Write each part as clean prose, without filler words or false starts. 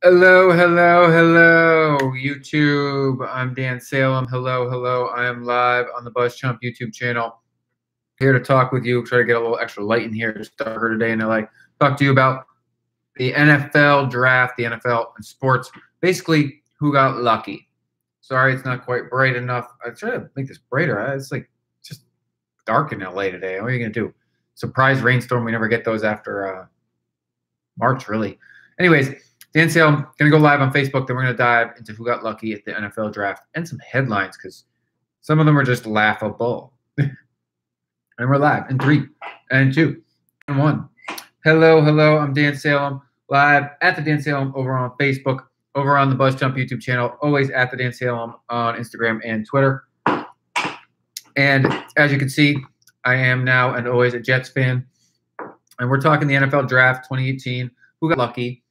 Hello, hello, hello, YouTube. I'm Dan Salem. Hello, hello. I am live on the BuzzChomp YouTube channel. Here to talk with you, try to get a little extra light in here. Just started today and I like talk to you about the NFL draft, the NFL and sports. Basically, who got lucky. Sorry, it's not quite bright enough. I try to make this brighter. It's like just dark in LA today. What are you gonna do? Surprise rainstorm. We never get those after March, really. Anyways. Dan Salem, going to go live on Facebook. Then we're going to dive into who got lucky at the NFL draft and some headlines because some of them are just laughable. And we're live in 3 and 2 and 1. Hello, hello. I'm Dan Salem, live at the Dan Salem over on Facebook, over on the BuzzChomp YouTube channel, always at the Dan Salem on Instagram and Twitter. And as you can see, I am now and always a Jets fan. And we're talking the NFL draft 2018. Who got lucky?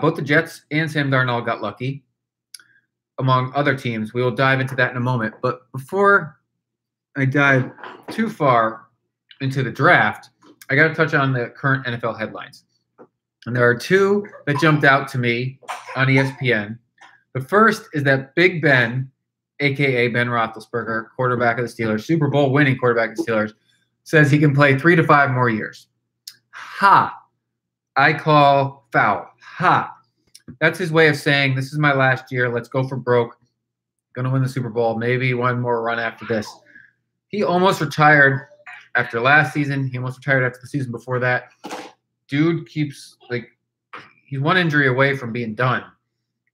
Both the Jets and Sam Darnold got lucky, among other teams. We will dive into that in a moment. But before I dive too far into the draft, I got to touch on the current NFL headlines. And there are two that jumped out to me on ESPN. The first is that Big Ben, a.k.a. Ben Roethlisberger, quarterback of the Steelers, Super Bowl winning quarterback of the Steelers, says he can play 3 to 5 more years. Ha! I call foul. Ha! That's his way of saying, this is my last year. Let's go for broke. Going to win the Super Bowl. Maybe one more run after this. He almost retired after last season. He almost retired after the season before that. Dude keeps, like, he's one injury away from being done,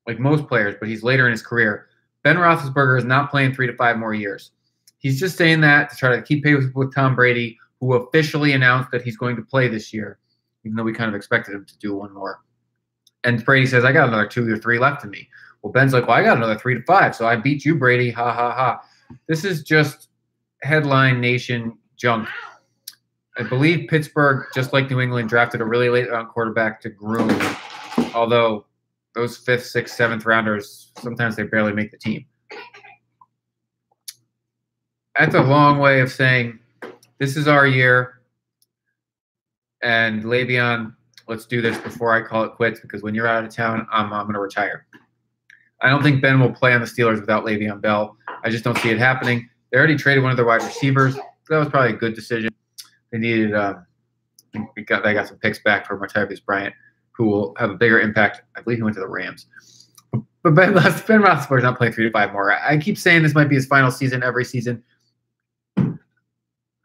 like most players, but he's later in his career. Ben Roethlisberger is not playing 3 to 5 more years. He's just saying that to try to keep pace with Tom Brady, who officially announced that he's going to play this year, even though we kind of expected him to do one more. And Brady says, I got another 2 or 3 left in me. Well, Ben's like, well, I got another 3 to 5, so I beat you, Brady. Ha, ha, ha. This is just headline nation junk. I believe Pittsburgh, just like New England, drafted a really late-round quarterback to groom, although those 5th, 6th, 7th rounders, sometimes they barely make the team. That's a long way of saying this is our year, and Le'Veon, let's do this before I call it quits, because when you're out of town, I'm going to retire. I don't think Ben will play on the Steelers without Le'Veon Bell. I just don't see it happening. They already traded one of their wide receivers. That was probably a good decision. They needed they got some picks back for Martavis Bryant, who will have a bigger impact. I believe he went to the Rams. But Ben Roethlisberger is not playing 3 to 5 more. I keep saying this might be his final season every season.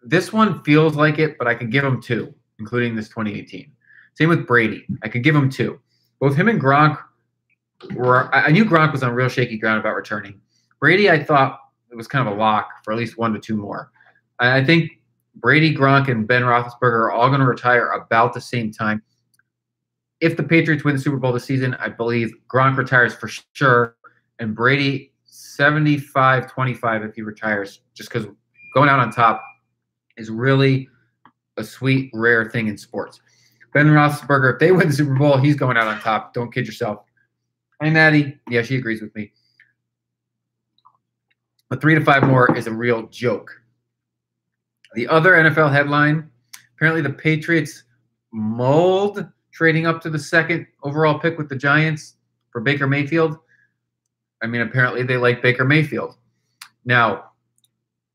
This one feels like it, but I could give him 2, including this 2018. Same with Brady. I could give him 2. Both him and Gronk were – I knew Gronk was on real shaky ground about returning. Brady, I thought it was kind of a lock for at least 1 to 2 more. I think Brady, Gronk, and Ben Roethlisberger are all going to retire about the same time. If the Patriots win the Super Bowl this season, I believe Gronk retires for sure, and Brady 75-25 if he retires, just because going out on top is really a sweet, rare thing in sports. Ben Roethlisberger, if they win the Super Bowl, he's going out on top. Don't kid yourself. Hey, Maddie. Yeah, she agrees with me. But 3 to 5 more is a real joke. The other NFL headline, apparently the Patriots mulled trading up to the 2nd overall pick with the Giants for Baker Mayfield. I mean, apparently they like Baker Mayfield. Now,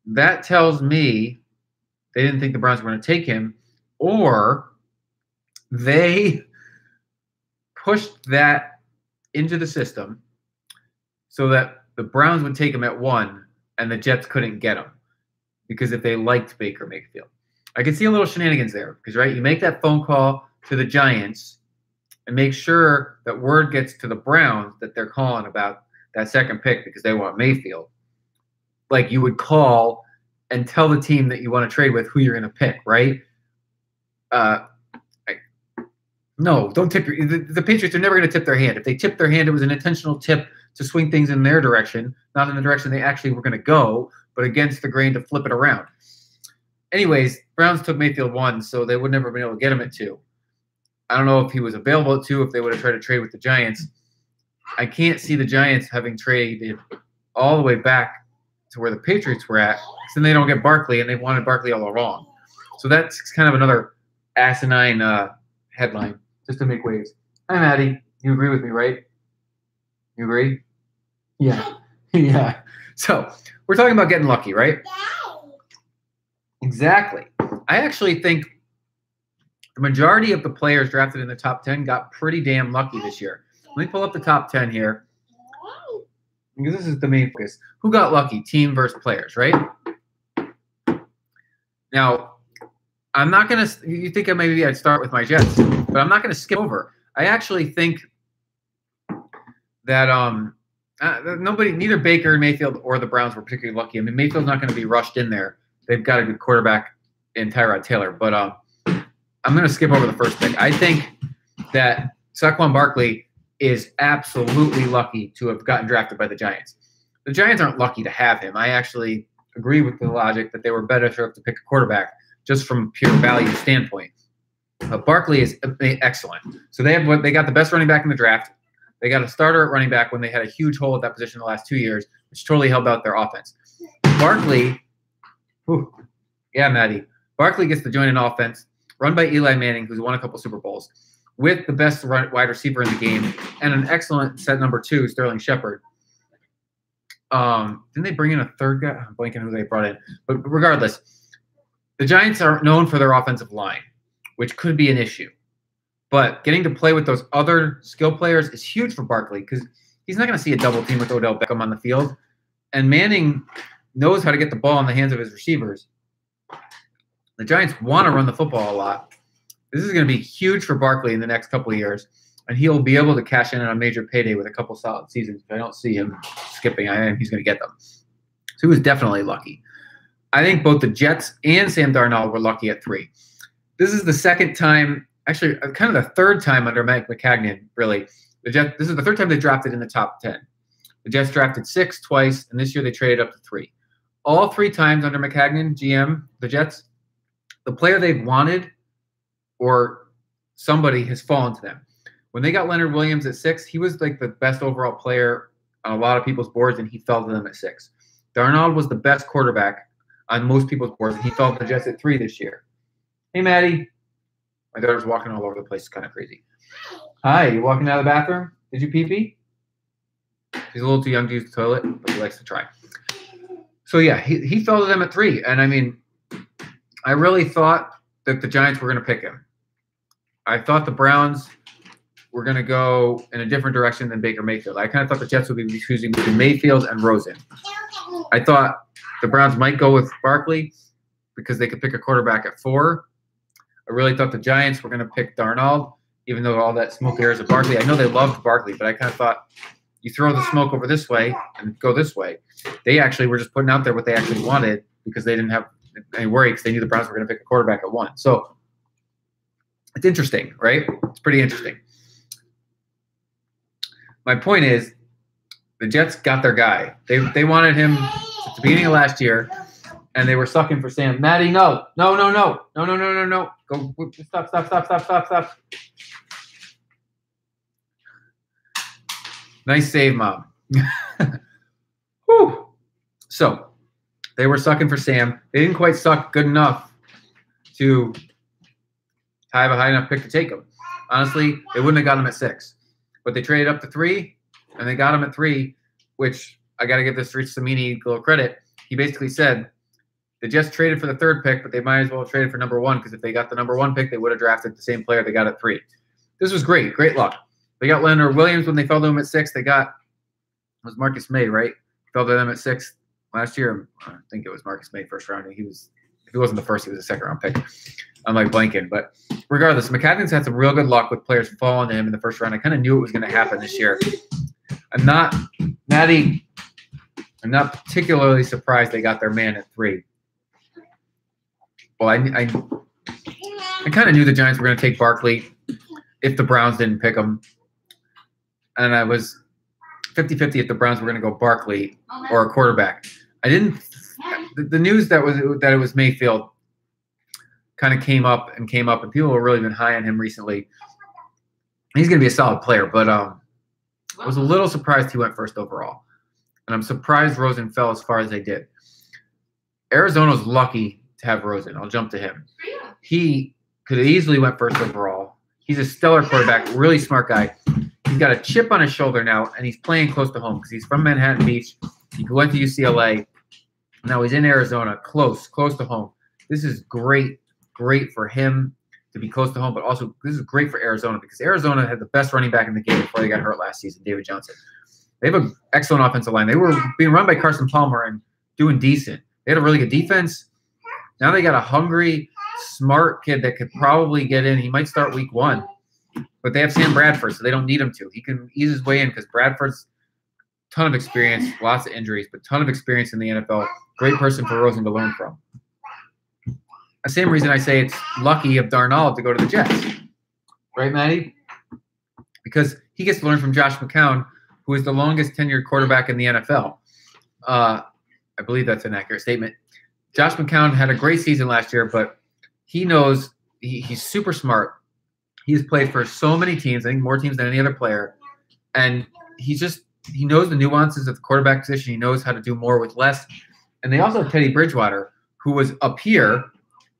that tells me they didn't think the Browns were going to take him, or they pushed that into the system so that the Browns would take him at 1 and the Jets couldn't get him because if they liked Baker Mayfield. I can see a little shenanigans there because, right, you make that phone call to the Giants and make sure that word gets to the Browns that they're calling about that 2nd pick because they want Mayfield. Like you would call and tell the team that you want to trade with who you're going to pick, right? No, don't tip your – the Patriots are never going to tip their hand. If they tipped their hand, it was an intentional tip to swing things in their direction, not in the direction they actually were going to go, but against the grain to flip it around. Anyways, Browns took Mayfield 1, so they would never have been able to get him at 2. I don't know if he was available at 2, if they would have tried to trade with the Giants. I can't see the Giants having traded all the way back to where the Patriots were at, because then they don't get Barkley, and they wanted Barkley all along. So that's kind of another asinine headline. Just to make waves. Hi, Maddie. You agree with me, right? You agree? Yeah. Yeah. So we're talking about getting lucky, right? Exactly. I actually think the majority of the players drafted in the top 10 got pretty damn lucky this year. Let me pull up the top 10 here, because this is the main focus. Who got lucky? Team versus players, right? Now, I'm not going to – you think maybe I'd start with my Jets, but I'm not going to skip over. I actually think that neither Baker, Mayfield, or the Browns were particularly lucky. I mean, Mayfield's not going to be rushed in there. They've got a good quarterback in Tyrod Taylor. But I'm going to skip over the first pick. I think that Saquon Barkley is absolutely lucky to have gotten drafted by the Giants. The Giants aren't lucky to have him. I actually agree with the logic that they were better to pick a quarterback just from a pure value standpoint. Barkley is excellent. So they got the best running back in the draft. They got a starter at running back when they had a huge hole at that position the last 2 years, which totally held out their offense. Barkley, Maddie. Barkley gets the join in offense, run by Eli Manning, who's won a couple Super Bowls, with the best wide receiver in the game, and an excellent set number 2, Sterling Shepard. Didn't they bring in a third guy? I'm blanking who they brought in. But regardless, the Giants are known for their offensive line, which could be an issue. But getting to play with those other skill players is huge for Barkley because he's not going to see a double team with Odell Beckham on the field. And Manning knows how to get the ball in the hands of his receivers. The Giants want to run the football a lot. This is going to be huge for Barkley in the next couple of years, and he'll be able to cash in on a major payday with a couple solid seasons. I don't see him skipping. I think he's going to get them. So he was definitely lucky. I think both the Jets and Sam Darnold were lucky at 3. This is the second time, actually kind of the third time under Mike McCagnon, really. This is the third time they drafted in the top 10. The Jets drafted 6 twice, and this year they traded up to 3. All 3 times under McCagnon, GM, the Jets, the player they've wanted or somebody has fallen to them. When they got Leonard Williams at 6, he was like the best overall player on a lot of people's boards, and he fell to them at 6. Darnold was the best quarterback on most people's boards, and he fell to the Jets at 3 this year. Hey, Maddie. My daughter's walking all over the place. It's kind of crazy. Hi, you walking out of the bathroom? Did you pee-pee? She's a little too young to use the toilet, but she likes to try. So, yeah, he fell to them at 3. And, I mean, I really thought that the Giants were going to pick him. I thought the Browns were going to go in a different direction than Baker Mayfield. I kind of thought the Jets would be choosing between Mayfield and Rosen. I thought the Browns might go with Barkley because they could pick a quarterback at 4. I really thought the Giants were going to pick Darnold, even though all that smoke airs of Barkley. I know they loved Barkley, but I kind of thought you throw the smoke over this way and go this way. They actually were just putting out there what they actually wanted because they didn't have any worry because they knew the Browns were going to pick a quarterback at 1. So it's interesting, right? It's pretty interesting. My point is the Jets got their guy. They wanted him at the beginning of last year, and they were sucking for Sam. Maddie, no. Go, stop. Nice save, Mom. Whew. So they were sucking for Sam. They didn't quite suck good enough to have a high enough pick to take him. Honestly, they wouldn't have got him at 6. But they traded up to 3, and they got him at 3, which I got to give this Rich Samini a little credit. He basically said they just traded for the 3rd pick, but they might as well have traded for number 1 because if they got the number 1 pick, they would have drafted the same player they got at 3. This was great. Great luck. They got Leonard Williams when they fell to him at 6. They got – it was Marcus May, right? Fell to them at 6 last year. I think it was Marcus May first round. If he wasn't the first, he was a 2nd round pick. I'm like blanking. But regardless, McCagnon's had some real good luck with players falling to him in the first round. I kind of knew it was going to happen this year. I'm not particularly surprised they got their man at 3. Well, I kind of knew the Giants were going to take Barkley if the Browns didn't pick him. And I was 50-50 if the Browns were going to go Barkley or a quarterback. I didn't – the news that it was Mayfield kind of came up, and people have really been high on him recently. He's going to be a solid player, but I was a little surprised he went 1st overall. And I'm surprised Rosen fell as far as they did. Arizona's lucky to have Rosen. I'll jump to him. He could have easily went 1st overall. He's a stellar quarterback, really smart guy. He's got a chip on his shoulder now, and he's playing close to home because he's from Manhattan Beach. He went to UCLA. Now he's in Arizona, close to home. This is great for him to be close to home, but also this is great for Arizona because Arizona had the best running back in the game before they got hurt last season, David Johnson. They have an excellent offensive line. They were being run by Carson Palmer and doing decent. They had a really good defense. Now they got a hungry, smart kid that could probably get in. He might start week 1. But they have Sam Bradford, so they don't need him to. He can ease his way in because Bradford's ton of experience, lots of injuries, but ton of experience in the NFL. Great person for Rosen to learn from. The same reason I say it's lucky of Darnold to go to the Jets. Right, Maddie? Because he gets to learn from Josh McCown, who is the longest tenured quarterback in the NFL. I believe that's an accurate statement. Josh McCown had a great season last year, but he knows he's super smart. He's played for so many teams, I think more teams than any other player. And he knows the nuances of the quarterback position. He knows how to do more with less. And they also have Teddy Bridgewater, who was up here,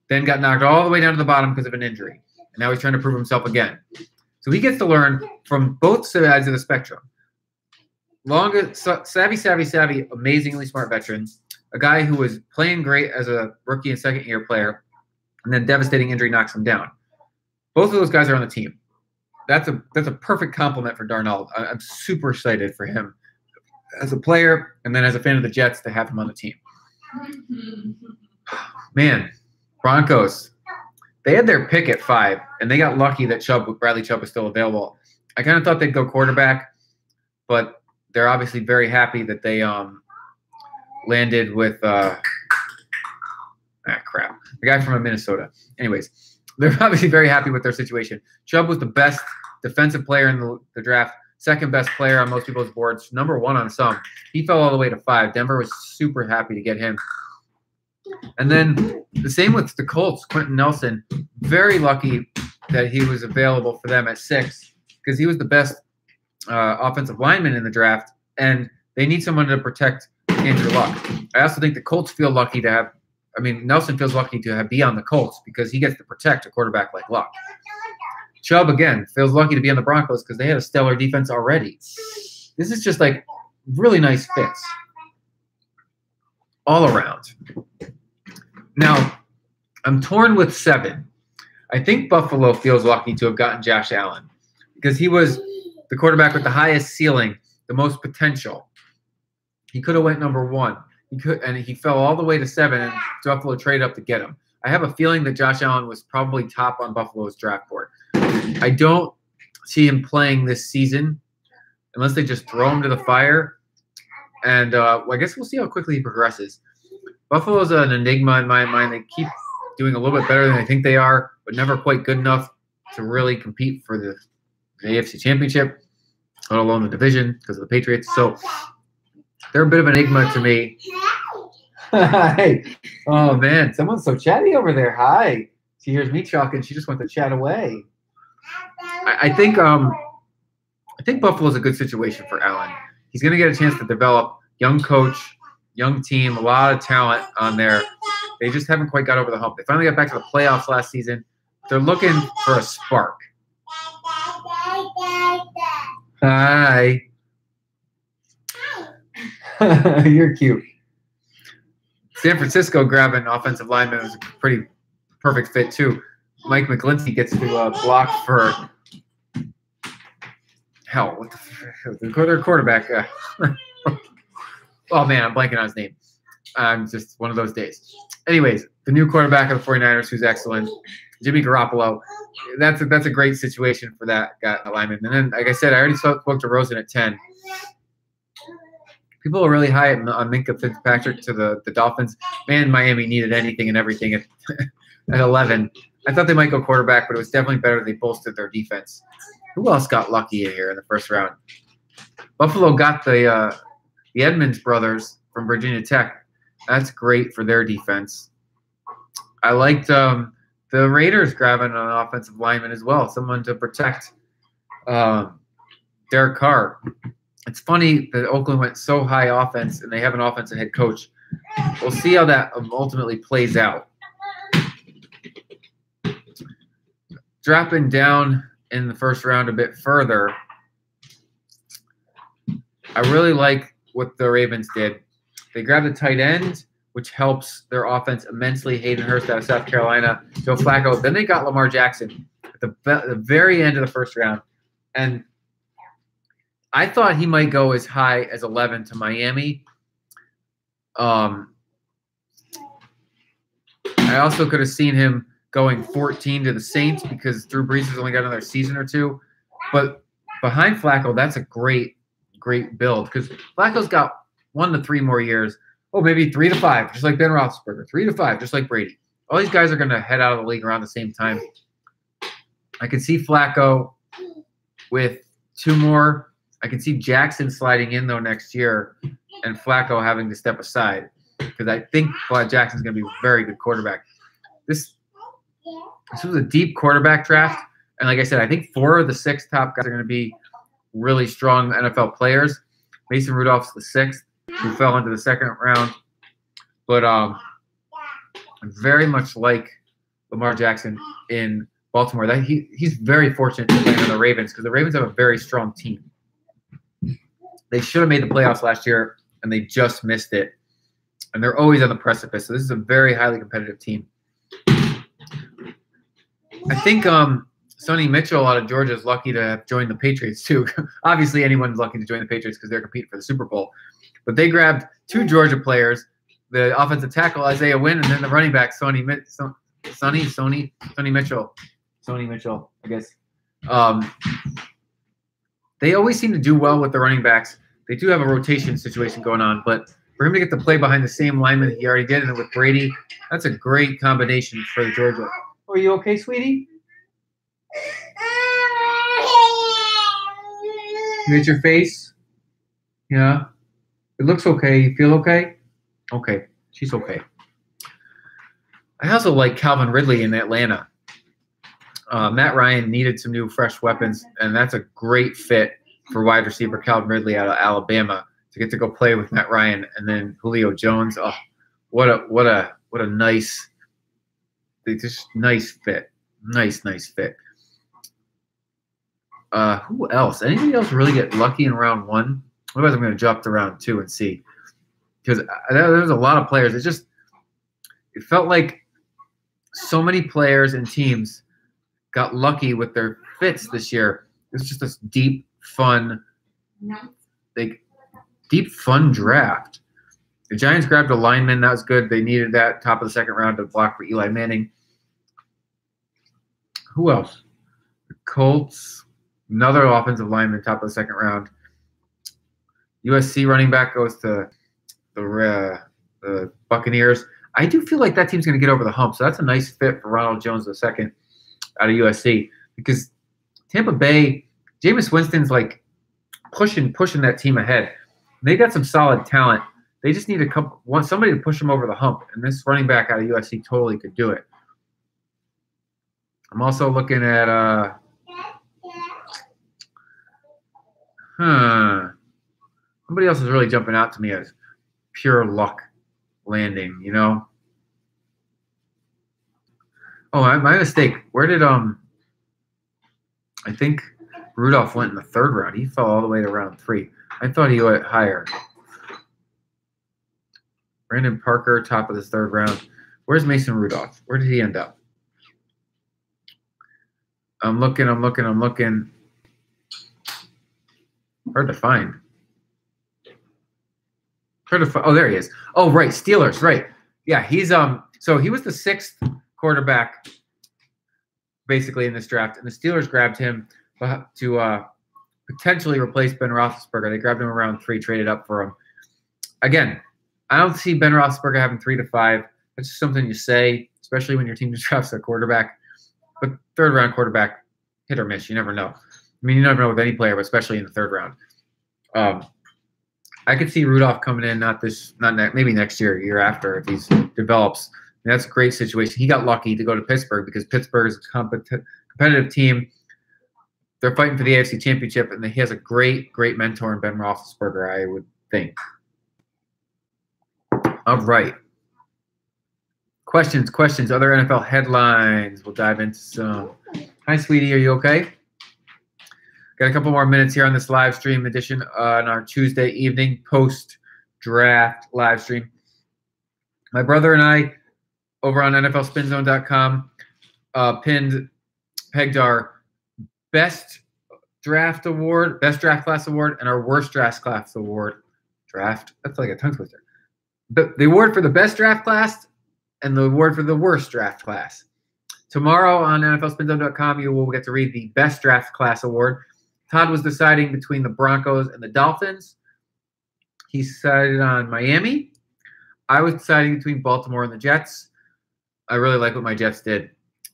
then got knocked all the way down to the bottom because of an injury. And now he's trying to prove himself again. So he gets to learn from both sides of the spectrum. Savvy, amazingly smart veteran. A guy who was playing great as a rookie and second-year player, and then devastating injury knocks him down. Both of those guys are on the team. That's a perfect compliment for Darnold. I'm super excited for him as a player and then as a fan of the Jets to have him on the team. Man, Broncos, they had their pick at 5, and they got lucky that Bradley Chubb was still available. I kind of thought they'd go quarterback, but they're obviously very happy that they landed with the guy from Minnesota. Anyways, they're obviously very happy with their situation. Chubb was the best defensive player in the draft, second best player on most people's boards, number 1 on some. He fell all the way to 5. Denver was super happy to get him. And then the same with the Colts, Quentin Nelson. Very lucky that he was available for them at 6 because he was the best offensive lineman in the draft, and they need someone to protect Andrew Luck. I also think the Colts feel lucky to have Nelson feels lucky to be on the Colts because he gets to protect a quarterback like Luck. Chubb, again, feels lucky to be on the Broncos because they had a stellar defense already. This is just like really nice fits all around. Now, I'm torn with 7. I think Buffalo feels lucky to have gotten Josh Allen because he was the quarterback with the highest ceiling, the most potential. He could have went number 1. He fell all the way to 7, and Buffalo traded up to get him. I have a feeling that Josh Allen was probably top on Buffalo's draft board. I don't see him playing this season unless they just throw him to the fire. And I guess we'll see how quickly he progresses. Buffalo's an enigma in my mind. They keep doing a little bit better than I think they are, but never quite good enough to really compete for the AFC Championship, let alone the division because of the Patriots. So they're a bit of an enigma to me. Hi. Oh, man. Someone's so chatty over there. Hi. She hears me talking. She just went to chat away. I think Buffalo's a good situation for Allen. He's going to get a chance to develop. Young coach, young team, a lot of talent on there. They just haven't quite got over the hump. They finally got back to the playoffs last season. They're looking for a spark. Hi. You're cute. San Francisco grabbing offensive lineman was a pretty perfect fit, too. Mike McGlinchey gets to block for hell. What their quarterback? Oh, man, I'm blanking on his name. Just one of those days. Anyways, the new quarterback of the 49ers, who's excellent, Jimmy Garoppolo. That's a great situation for that guy, lineman. And then, like I said, I already spoke to Rosen at 10. People are really high on Minkah Fitzpatrick to the Dolphins. Man, Miami needed anything and everything at 11. I thought they might go quarterback, but it was definitely better they bolstered their defense. Who else got lucky here in the first round? Buffalo got the Edmonds brothers from Virginia Tech. That's great for their defense. I liked the Raiders grabbing an offensive lineman as well, someone to protect Derek Carr. It's funny that Oakland went so high offense, and they have an offensive head coach. We'll see how that ultimately plays out. Dropping down in the first round a bit further, I really like what the Ravens did. They grabbed a tight end, which helps their offense immensely. Hayden Hurst out of South Carolina, Joe Flacco. Then they got Lamar Jackson at the very end of the first round. And I thought he might go as high as 11 to Miami. I also could have seen him going 14 to the Saints because Drew Brees has only got another season or two. But behind Flacco, that's a great build because Flacco's got 1 to 3 more years. Oh, maybe 3 to 5, just like Ben Roethlisberger. 3 to 5, just like Brady. All these guys are going to head out of the league around the same time. I can see Flacco with 2 more. I can see Jackson sliding in, though, next year and Flacco having to step aside because I think Jackson's going to be a very good quarterback. This was a deep quarterback draft. And like I said, I think 4 of the 6 top guys are going to be really strong NFL players. Mason Rudolph's the 6th, who fell into the 2nd round. But I very much like Lamar Jackson in Baltimore. That he's very fortunate to play on the Ravens because the Ravens have a very strong team. They should have made the playoffs last year, and they just missed it. And they're always on the precipice. So this is a very highly competitive team. I think Sonny Mitchell out of Georgia is lucky to have joined the Patriots too. Obviously, anyone's lucky to join the Patriots because they're competing for the Super Bowl. But they grabbed 2 Georgia players, the offensive tackle Isaiah Wynn, and then the running back Sonny Mitchell. Sonny Mitchell, I guess. They always seem to do well with the running backs. They do have a rotation situation going on, but for him to get to play behind the same lineman he already did, and with Brady, that's a great combination for the Georgia. Oh, are you okay, sweetie? You hit your face? Yeah. It looks okay. You feel okay? Okay. She's okay. I also like Calvin Ridley in Atlanta. Matt Ryan needed some new fresh weapons, and that's a great fit for wide receiver Calvin Ridley out of Alabama to get to go play with Matt Ryan and then Julio Jones. Oh, what a nice fit. Nice fit. Who else? Anybody else really get lucky in round 1? Otherwise, I'm going to jump to round 2 and see. Because there's a lot of players. It felt like so many players and teams got lucky with their fits this year. It was just this deep, fun draft. The Giants grabbed a lineman. That was good. They needed that top of the 2nd round to block for Eli Manning. Who else? The Colts. Another offensive lineman, top of the 2nd round. USC running back goes to the Buccaneers. I do feel like that team's going to get over the hump, so that's a nice fit for Ronald Jones II out of USC because Tampa Bay, Jameis Winston's like pushing that team ahead. They got some solid talent. They just need somebody to push them over the hump, and this running back out of USC totally could do it. I'm also looking at somebody else is really jumping out to me as pure luck landing, you know? Oh, my mistake. Where did I think Rudolph went in the 3rd round. He fell all the way to round 3. I thought he went higher. Brandon Parker, top of the 3rd round. Where's Mason Rudolph? Where did he end up? I'm looking. Hard to find. Oh, there he is. Oh, right, Steelers, right. Yeah, he's so he was the 6th quarterback basically in this draft, and the Steelers grabbed him to potentially replace Ben Roethlisberger. They grabbed him around 3, traded up for him. Again, I don't see Ben Roethlisberger having 3 to 5. That's just something you say, especially when your team just drafts a quarterback. But 3rd round quarterback, hit or miss, you never know. I mean, you never know with any player, but especially in the 3rd round. I could see Rudolph coming in, maybe next year, year after, if he develops. And that's a great situation. He got lucky to go to Pittsburgh because Pittsburgh is a competitive team. They're fighting for the AFC Championship, and he has a great mentor in Ben Roethlisberger, I would think. All right. Questions, other NFL headlines. We'll dive into some. Hi, sweetie. Are you okay? Got a couple more minutes here on this live stream edition on our Tuesday evening post-draft live stream. My brother and I, over on NFLSpinZone.com, pegged our best draft class award, and our worst draft class award. That's like a tongue twister. The award for the best draft class and the award for the worst draft class. Tomorrow on NFLSpinZone.com, you will get to read the best draft class award. Todd was deciding between the Broncos and the Dolphins. He decided on Miami. I was deciding between Baltimore and the Jets. I really like what my Jets did,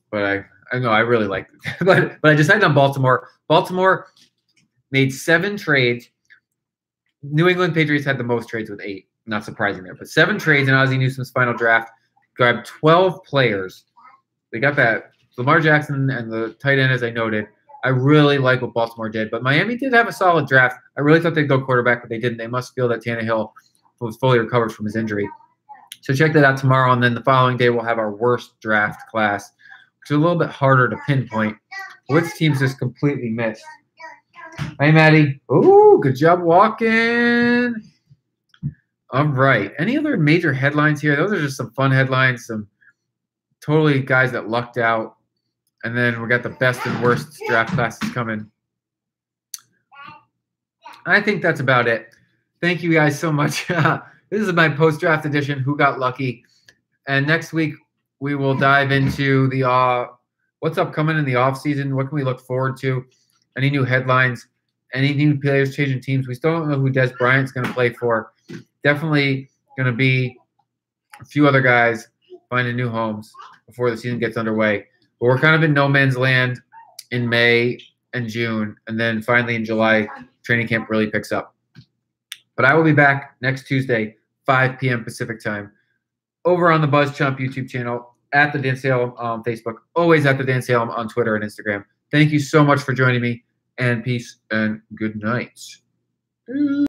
but I know I really liked it. but I decided on Baltimore. Baltimore made 7 trades. New England Patriots had the most trades with 8. Not surprising there, but 7 trades in Ozzie Newsome's final draft. Grabbed 12 players. They got that Lamar Jackson and the tight end, as I noted. I really like what Baltimore did, but Miami did have a solid draft. I really thought they'd go quarterback, but they didn't. They must feel that Tannehill was fully recovered from his injury. So check that out tomorrow, and then the following day we'll have our worst draft class, which is a little bit harder to pinpoint. Which teams just completely missed? Hey, Maddie. Ooh, good job walking. All right. Any other major headlines here? Those are just some fun headlines, some totally guys that lucked out. And then we got the best and worst draft classes coming. I think that's about it. Thank you guys so much. This is my post-draft edition, Who Got Lucky? And next week, we will dive into the what's upcoming in the offseason. What can we look forward to? Any new headlines? Any new players changing teams? We still don't know who Des Bryant's going to play for. Definitely going to be a few other guys finding new homes before the season gets underway. But we're kind of in no man's land in May and June. And then finally in July, training camp really picks up. But I will be back next Tuesday, 5 p.m. Pacific time, over on the BuzzChomp YouTube channel, at the Dan Salem on Facebook, always at the Dan Salem on Twitter and Instagram. Thank you so much for joining me, and peace and good night.